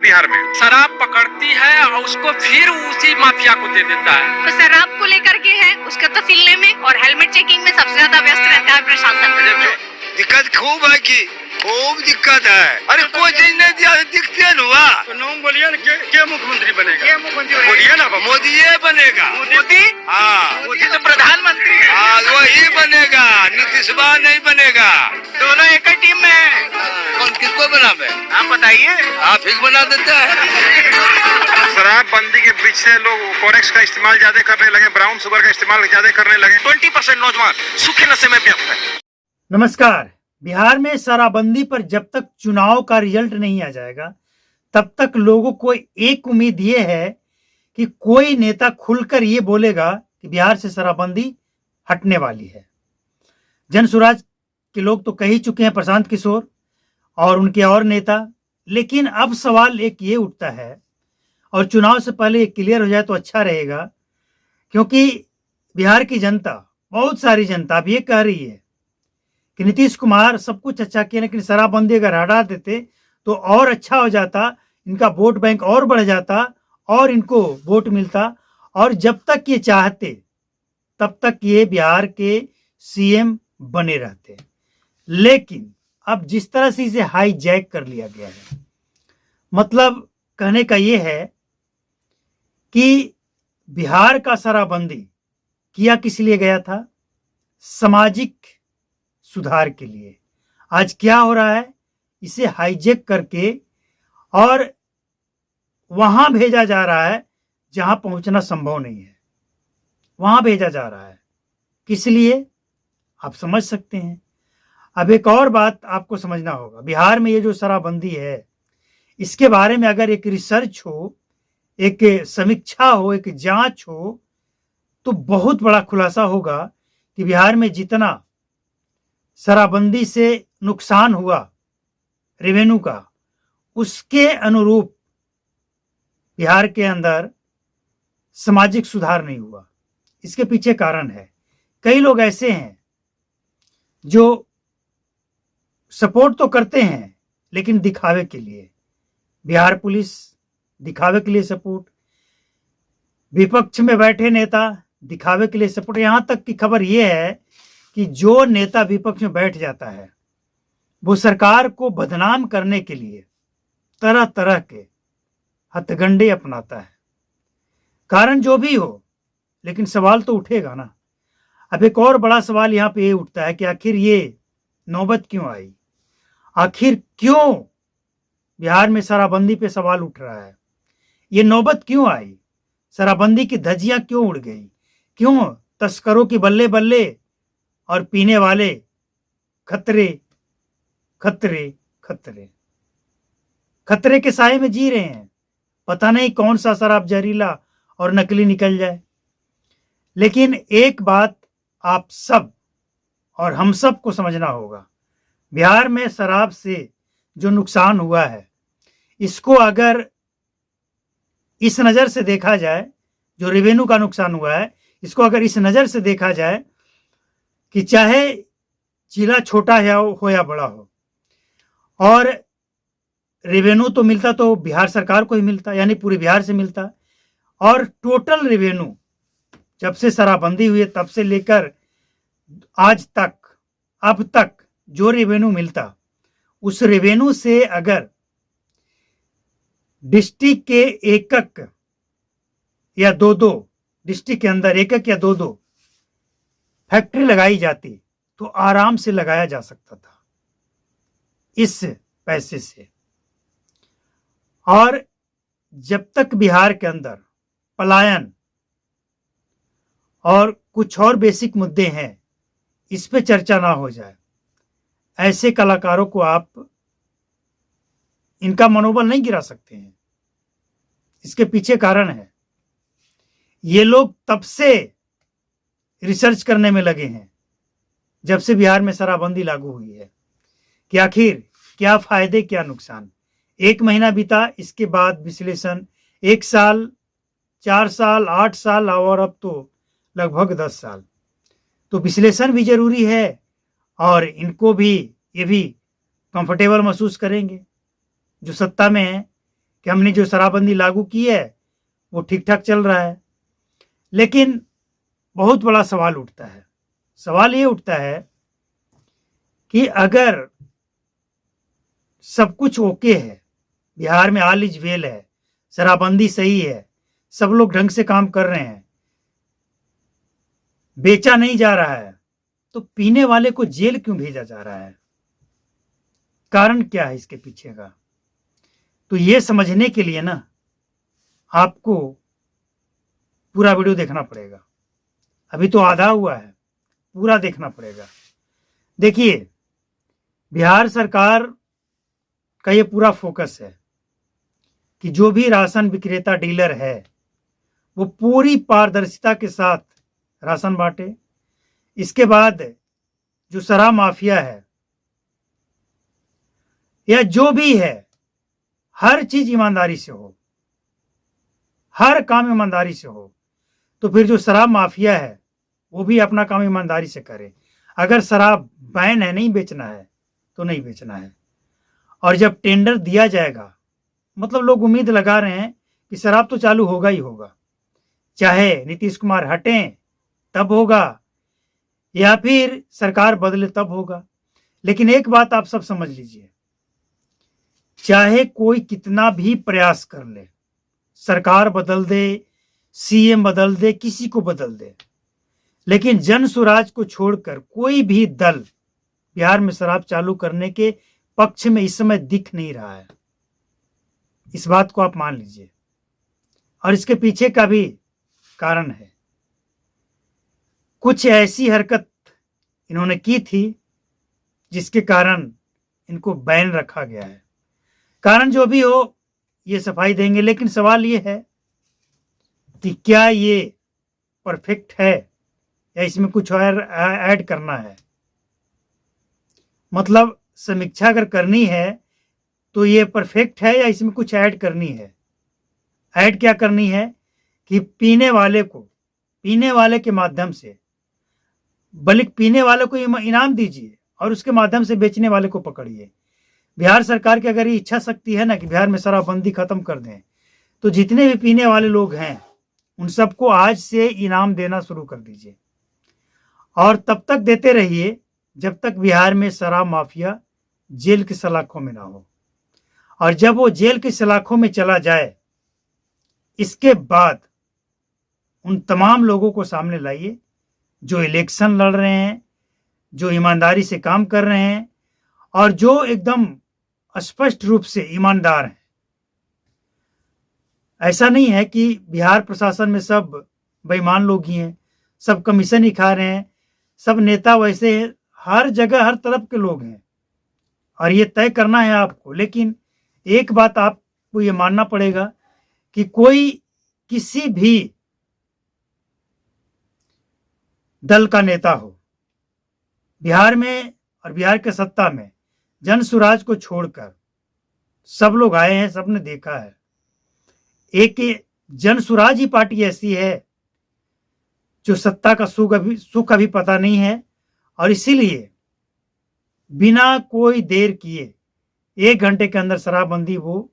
बिहार में शराब पकड़ती है और उसको फिर उसी माफिया को दे देता है। तो शराब को लेकर के है उसके तसीलने में और हेलमेट चेकिंग में सबसे ज्यादा व्यस्त रहता है प्रशासन। दिक्कत खूब है की खूब दिक्कत है। अरे कोई चीज नहीं दिया दिखते हुआ तो नाम बोलिए ना क्या मुख्यमंत्री बनेगा? बोलिए ना मोदी ये बनेगा। मोदी? हाँ मोदी तो प्रधानमंत्री है। हाँ वही बनेगा, नीतीश कुमार नहीं बनेगा। दोनों एक ही टीम में है। कौन किसको बनावे? आप बताइए। आप ही बना देते हैं। शराब बंदी के पीछे लोग कोरेक्स का इस्तेमाल ज्यादा करने लगे, ब्राउन शुगर का इस्तेमाल ज्यादा करने लगे। 20% नौजवान सूखे नशे में व्यस्त है। नमस्कार। बिहार में शराबबंदी पर जब तक चुनाव का रिजल्ट नहीं आ जाएगा तब तक लोगों को एक उम्मीद ये है कि कोई नेता खुलकर ये बोलेगा कि बिहार से शराबबंदी हटने वाली है। जन स्वराज के लोग तो कह ही चुके हैं, प्रशांत किशोर और उनके और नेता। लेकिन अब सवाल एक ये उठता है और चुनाव से पहले ये क्लियर हो जाए तो अच्छा रहेगा, क्योंकि बिहार की जनता, बहुत सारी जनता अब ये कह रही है कि नीतीश कुमार सब कुछ अच्छा किया, लेकिन शराबबंदी अगर हटा देते तो और अच्छा हो जाता, इनका वोट बैंक और बढ़ जाता और इनको वोट मिलता, और जब तक ये चाहते तब तक ये बिहार के सीएम बने रहते। लेकिन अब जिस तरह से इसे हाईजैक कर लिया गया है, मतलब कहने का ये है कि बिहार का शराबबंदी किया किस लिए गया था? सामाजिक सुधार के लिए। आज क्या हो रहा है? इसे हाईजैक करके और वहां भेजा जा रहा है जहां पहुंचना संभव नहीं है, वहां भेजा जा रहा है। किस लिए? आप समझ सकते हैं। अब एक और बात आपको समझना होगा, बिहार में ये जो शराबबंदी है इसके बारे में अगर एक रिसर्च हो, एक समीक्षा हो, एक जांच हो, तो बहुत बड़ा खुलासा होगा कि बिहार में जितना शराबबंदी से नुकसान हुआ रेवेन्यू का, उसके अनुरूप बिहार के अंदर सामाजिक सुधार नहीं हुआ। इसके पीछे कारण है, कई लोग ऐसे हैं जो सपोर्ट तो करते हैं लेकिन दिखावे के लिए। बिहार पुलिस दिखावे के लिए सपोर्ट, विपक्ष में बैठे नेता दिखावे के लिए सपोर्ट। यहां तक की खबर यह है कि जो नेता विपक्ष में बैठ जाता है वो सरकार को बदनाम करने के लिए तरह तरह के हथकंडे अपनाता है। कारण जो भी हो, लेकिन सवाल तो उठेगा ना। अब एक और बड़ा सवाल यहाँ पे ये उठता है कि आखिर ये नौबत क्यों आई? आखिर क्यों बिहार में शराबबंदी पे सवाल उठ रहा है? ये नौबत क्यों आई? शराबबंदी की धज्जियां क्यों उड़ गई? क्यों तस्करों की बल्ले बल्ले और पीने वाले खतरे खतरे खतरे खतरे के साए में जी रहे हैं? पता नहीं कौन सा शराब जहरीला और नकली निकल जाए। लेकिन एक बात आप सब और हम सब को समझना होगा, बिहार में शराब से जो नुकसान हुआ है इसको अगर इस नज़र से देखा जाए, जो रेवेन्यू का नुकसान हुआ है इसको अगर इस नज़र से देखा जाए कि चाहे जिला छोटा हो या बड़ा हो, और रेवेन्यू तो मिलता तो बिहार सरकार को ही मिलता, यानी पूरे बिहार से मिलता, और टोटल रेवेन्यू जब से शराबबंदी हुई तब से लेकर आज तक, अब तक जो रेवेन्यू मिलता, उस रेवेन्यू से अगर डिस्ट्रिक्ट के एक या दो डिस्ट्रिक्ट के अंदर एक या दो फैक्ट्री लगाई जाती तो आराम से लगाया जा सकता था इस पैसे से। और जब तक बिहार के अंदर पलायन और कुछ और बेसिक मुद्दे हैं, इस पे चर्चा ना हो जाए, ऐसे कलाकारों को आप इनका मनोबल नहीं गिरा सकते हैं। इसके पीछे कारण है, ये लोग तब से रिसर्च करने में लगे हैं जब से बिहार में शराबबंदी लागू हुई है कि आखिर क्या फायदे क्या नुकसान। 1 महीना बीता, इसके बाद विश्लेषण 1 साल, 4 साल, 8 साल और अब तो लगभग 10 साल। तो विश्लेषण भी जरूरी है और इनको भी ये भी कंफर्टेबल महसूस करेंगे जो सत्ता में है कि हमने जो शराबबंदी लागू की है वो ठीक ठाक चल रहा है। लेकिन बहुत बड़ा सवाल उठता है। सवाल ये उठता है कि अगर सब कुछ ओके है, बिहार में ऑल इज वेल है, शराबबंदी सही है, सब लोग ढंग से काम कर रहे हैं, बेचा नहीं जा रहा है, तो पीने वाले को जेल क्यों भेजा जा रहा है? कारण क्या है इसके पीछे का? तो ये समझने के लिए ना आपको पूरा वीडियो देखना पड़ेगा। अभी तो आधा हुआ है, पूरा देखना पड़ेगा। देखिए, बिहार सरकार का ये पूरा फोकस है कि जो भी राशन विक्रेता डीलर है वो पूरी पारदर्शिता के साथ राशन बांटे। इसके बाद जो शराब माफिया है या जो भी है, हर चीज ईमानदारी से हो, हर काम ईमानदारी से हो। तो फिर जो शराब माफिया है वो भी अपना काम ईमानदारी से करे। अगर शराब बैन है, नहीं बेचना है तो नहीं बेचना है। और जब टेंडर दिया जाएगा, मतलब लोग उम्मीद लगा रहे हैं कि शराब तो चालू होगा ही होगा, चाहे नीतीश कुमार हटें तब होगा या फिर सरकार बदले तब होगा। लेकिन एक बात आप सब समझ लीजिए, चाहे कोई कितना भी प्रयास कर ले, सरकार बदल दे, सीएम बदल दे, किसी को बदल दे, लेकिन जन सुराज को छोड़कर कोई भी दल बिहार में शराब चालू करने के पक्ष में इस समय दिख नहीं रहा है। इस बात को आप मान लीजिए। और इसके पीछे का भी कारण है। कुछ ऐसी हरकत इन्होंने की थी जिसके कारण इनको बैन रखा गया है। कारण जो भी हो, ये सफाई देंगे। लेकिन सवाल ये है कि क्या ये परफेक्ट है या इसमें कुछ और ऐड करना है? मतलब समीक्षा अगर करनी है तो ये परफेक्ट है या इसमें कुछ ऐड करनी है? ऐड क्या करनी है कि पीने वाले के माध्यम से, बल्कि पीने वाले को इनाम दीजिए और उसके माध्यम से बेचने वाले को पकड़िए। बिहार सरकार की अगर ये इच्छा शक्ति है ना कि बिहार में शराबबंदी खत्म कर दें, तो जितने भी पीने वाले लोग हैं उन सबको आज से इनाम देना शुरू कर दीजिए। और तब तक देते रहिए जब तक बिहार में शराब माफिया जेल की सलाखों में ना हो। और जब वो जेल की सलाखों में चला जाए, इसके बाद उन तमाम लोगों को सामने लाइए जो इलेक्शन लड़ रहे हैं, जो ईमानदारी से काम कर रहे हैं और जो एकदम स्पष्ट रूप से ईमानदार हैं। ऐसा नहीं है कि बिहार प्रशासन में सब बेईमान लोग ही हैं, सब कमीशन ही खा रहे हैं, सब नेता वैसे हैं। हर जगह हर तरफ के लोग हैं और ये तय करना है आपको। लेकिन एक बात आपको ये मानना पड़ेगा कि कोई किसी भी दल का नेता हो बिहार में और बिहार के सत्ता में, जन सुराज को छोड़कर सब लोग आए हैं, सबने देखा है। एक जन सुराज ही पार्टी ऐसी है जो सत्ता का सुख अभी पता नहीं है और इसीलिए बिना कोई देर किए 1 घंटे के अंदर शराबबंदी वो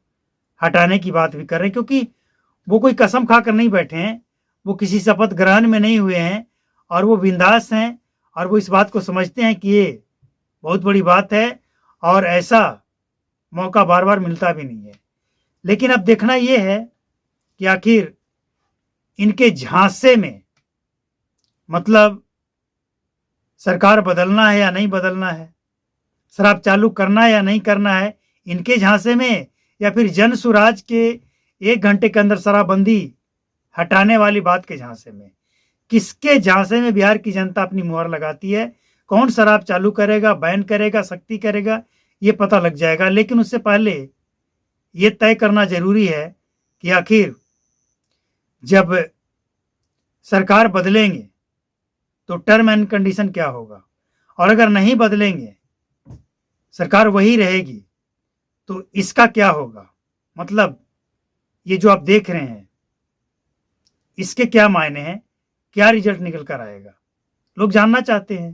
हटाने की बात भी कर रहे हैं। क्योंकि वो कोई कसम खाकर नहीं बैठे हैं, वो किसी शपथ ग्रहण में नहीं हुए हैं और वो बिंदास हैं और वो इस बात को समझते हैं कि ये बहुत बड़ी बात है और ऐसा मौका बार बार मिलता भी नहीं है। लेकिन अब देखना ये है कि आखिर इनके झांसे में, मतलब सरकार बदलना है या नहीं बदलना है, शराब चालू करना है या नहीं करना है, इनके झांसे में या फिर जन सुराज के 1 घंटे के अंदर शराबबंदी हटाने वाली बात के झांसे में, किसके झांसे में बिहार की जनता अपनी मुहर लगाती है, कौन शराब चालू करेगा, बैन करेगा, सख्ती करेगा, ये पता लग जाएगा। लेकिन उससे पहले ये तय करना जरूरी है कि आखिर जब सरकार बदलेंगे तो टर्म एंड कंडीशन क्या होगा, और अगर नहीं बदलेंगे, सरकार वही रहेगी, तो इसका क्या होगा। मतलब ये जो आप देख रहे हैं इसके क्या मायने हैं, क्या रिजल्ट निकल कर आएगा, लोग जानना चाहते हैं।